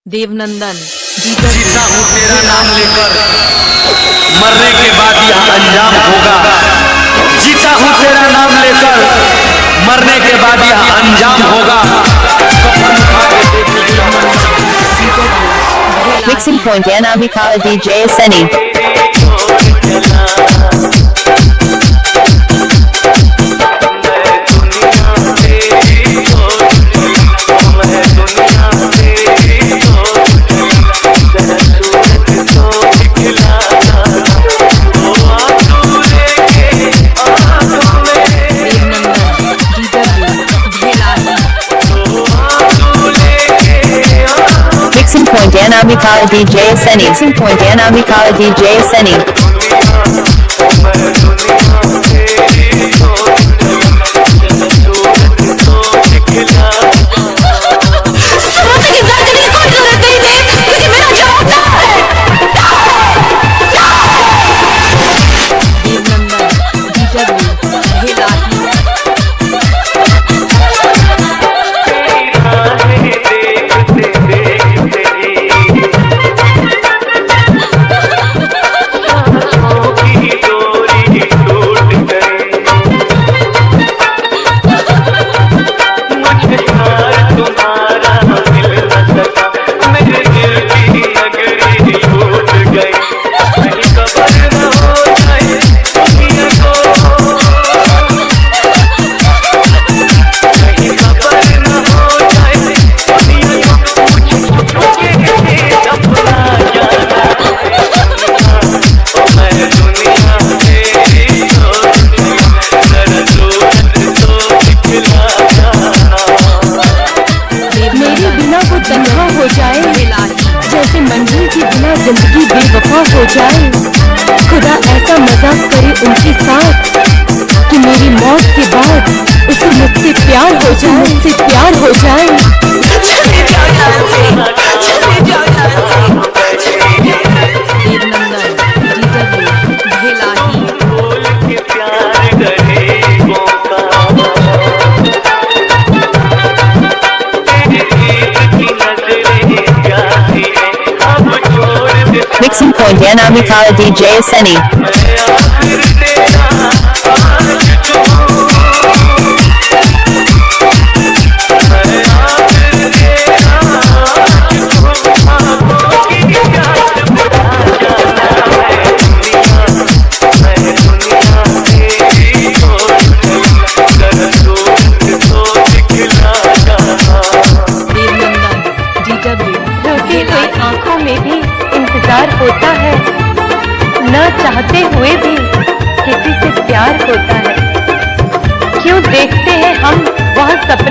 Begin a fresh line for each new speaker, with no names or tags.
देवनंदन
जीता हूँ तेरा नाम लेकर, मरने के बाद यह अंजाम होगा। जीता हूँ तेरा नाम लेकर, मरने के बाद यह अंजाम होगा।
Mixing point Anamika DJ Seni. Mixing point Anamika DJ Seni. Mixing point Anamika DJ Seni.
हो जाए जैसे मंजिल के बिना जिंदगी बेवफा हो जाए। खुदा ऐसा मजाक करे उनके साथ कि मेरी मौत के बाद उसे मुझसे प्यार हो जाए, मुझसे प्यार हो जाए।
चले जाओ यहाँ से, चले जाओ यहाँ से।
Mixing point Anamika DJ Seni.
आंखों में भी इंतजार होता है, न चाहते हुए भी किसी से प्यार होता है। क्यों देखते हैं हम वह सपने